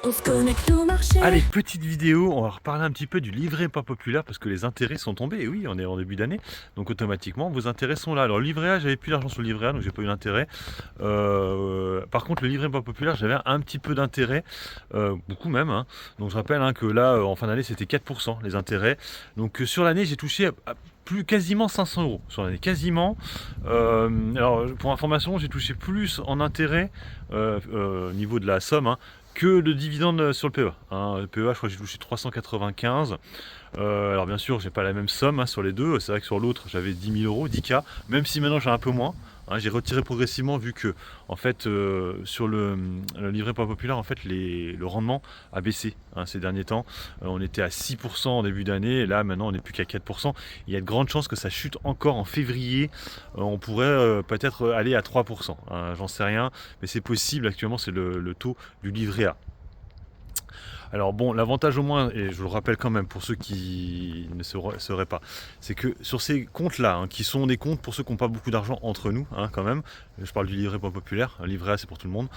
On se connecte au marché. Allez, petite vidéo, on va reparler un petit peu du livret pas populaire parce que les intérêts sont tombés. Et oui, on est en début d'année, donc automatiquement vos intérêts sont là. Alors le livret A, j'avais plus d'argent sur le livret A, donc j'ai pas eu d'intérêt. Par contre, le livret pas populaire, j'avais un petit peu d'intérêt, beaucoup même, hein. Donc je rappelle, hein, que là, en fin d'année, c'était 4% les intérêts. Donc sur l'année, j'ai touché à plus quasiment 500 euros sur l'année, quasiment. Alors pour information, j'ai touché plus en intérêt au niveau de la somme, hein, que le dividende sur le PEA. Hein. Le PEA, je crois que j'ai touché 395. Alors bien sûr, j'ai pas la même somme, hein, sur les deux. C'est vrai que sur l'autre, j'avais 10 000 euros, 10K, même si maintenant j'ai un peu moins. Hein, j'ai retiré progressivement vu que, en fait, sur le livret pas populaire, en fait, le rendement a baissé, hein, ces derniers temps. On était à 6% en début d'année, et là maintenant on n'est plus qu'à 4%. Il y a de grandes chances que ça chute encore en février. On pourrait peut-être aller à 3%. Hein, j'en sais rien, mais c'est possible. Actuellement, c'est le taux du livret A. Alors bon, l'avantage au moins, et je le rappelle quand même pour ceux qui ne sauraient pas, c'est que sur ces comptes-là, hein, qui sont des comptes pour ceux qui n'ont pas beaucoup d'argent entre nous, hein, quand même, je parle du livret pas populaire, un livret A c'est pour tout le monde,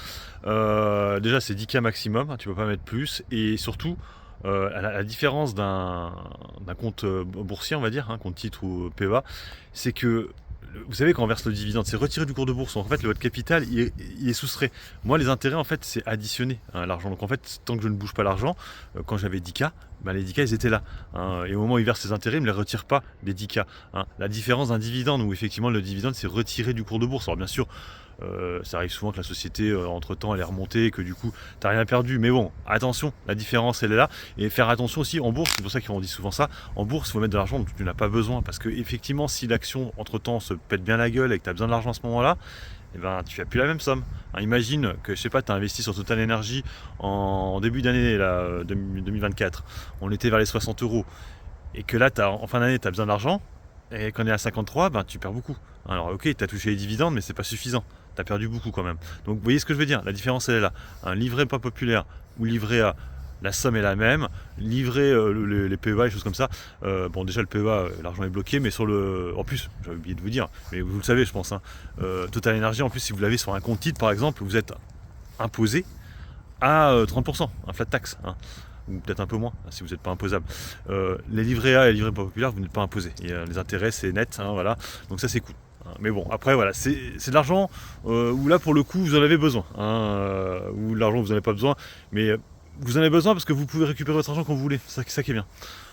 déjà c'est 10K maximum, hein, tu ne peux pas mettre plus, et surtout, à la différence d'un compte boursier, on va dire, hein, compte titre ou PEA, c'est que vous savez, quand on verse le dividende, c'est retiré du cours de bourse. Donc en fait, votre capital, il est soustrait. Moi, les intérêts, en fait, c'est additionné, hein, l'argent. Donc en fait, tant que je ne bouge pas l'argent, quand j'avais 10K, bah, les 10K, ils étaient là. Hein, et au moment où ils versent les intérêts, ils ne me les retirent pas, les 10K. Hein. La différence d'un dividende, où effectivement, le dividende, c'est retiré du cours de bourse. Alors bien sûr, ça arrive souvent que la société, entre-temps, elle est remontée et que du coup, tu n'as rien perdu. Mais bon, attention, la différence, elle est là. Et faire attention aussi en bourse, c'est pour ça qu'on dit souvent ça. En bourse, il faut mettre de l'argent dont tu n'as pas besoin. Parce que effectivement, si l'action, entre-temps, se pète bien la gueule et que tu as besoin de l'argent à ce moment-là, eh ben, tu n'as plus la même somme. Hein, imagine que, je sais pas, tu as investi sur Total Energy en début d'année, là, 2024. On était vers les 60 euros. Et que là, en fin d'année, tu as besoin d'argent. Et quand on est à 53, ben, tu perds beaucoup. Alors ok, tu as touché les dividendes, mais c'est pas suffisant. Tu as perdu beaucoup quand même. Donc vous voyez ce que je veux dire, la différence elle est là. Un livret pas populaire ou livret A, la somme est la même. Livret les PEA, les choses comme ça. Bon déjà le PEA, l'argent est bloqué, mais sur le. En plus, j'avais oublié de vous dire, mais vous le savez je pense, hein, Total Energy, en plus si vous l'avez sur un compte titre par exemple, vous êtes imposé à 30%, un flat tax. Hein, ou peut-être un peu moins, si vous n'êtes pas imposable. Les livrets A et les livrets pas populaires, vous n'êtes pas imposé. Et, les intérêts, c'est net, hein, voilà. Donc ça, c'est cool. Hein. Mais bon, après, voilà, c'est de l'argent où là, pour le coup, vous en avez besoin. Hein, ou l'argent, vous n'en avez pas besoin. Mais vous en avez besoin parce que vous pouvez récupérer votre argent quand vous voulez. C'est ça qui est bien.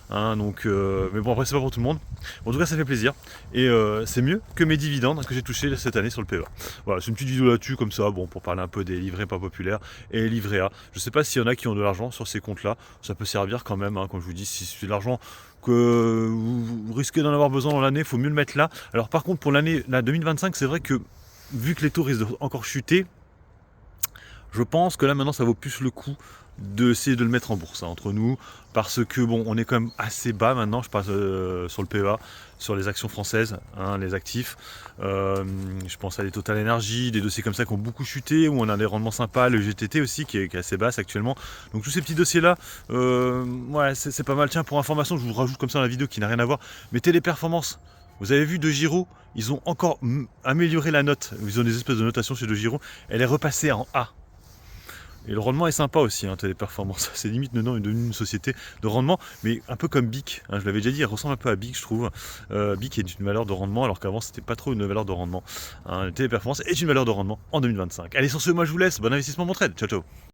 Hein, donc, mais bon, après, c'est pas pour tout le monde. Bon, en tout cas, ça fait plaisir. Et c'est mieux que mes dividendes que j'ai touchés cette année sur le PEA. Voilà, c'est une petite vidéo là-dessus, comme ça, bon, pour parler un peu des livrets pas populaires et les livrets A. Je sais pas s'il y en a qui ont de l'argent sur ces comptes-là. Ça peut servir quand même, hein, comme je vous dis, si c'est de l'argent que vous risquez d'en avoir besoin dans l'année, il faut mieux le mettre là. Alors, par contre, pour l'année 2025, c'est vrai que vu que les taux risquent encore chuter, je pense que là maintenant ça vaut plus le coup d'essayer de le mettre en bourse, hein, entre nous, parce que bon, on est quand même assez bas maintenant. Je passe sur le PEA, sur les actions françaises, hein, les actifs. Je pense à des Total Energy, des dossiers comme ça qui ont beaucoup chuté, où on a des rendements sympas, le GTT aussi qui est assez basse actuellement. Donc tous ces petits dossiers là, ouais, c'est pas mal. Tiens, pour information, je vous rajoute comme ça dans la vidéo qui n'a rien à voir, mais Téléperformance. Vous avez vu DeGiro, ils ont encore amélioré la note. Ils ont des espèces de notations chez DeGiro. Elle est repassée en A. Et le rendement est sympa aussi, hein, Téléperformance. C'est limite maintenant une société de rendement, mais un peu comme BIC. Hein, je l'avais déjà dit, elle ressemble un peu à BIC, je trouve. BIC est une valeur de rendement, alors qu'avant c'était pas trop une valeur de rendement. Hein, Téléperformance est une valeur de rendement en 2025. Allez, sur ce, moi je vous laisse. Bon investissement, mon trade. Ciao, ciao.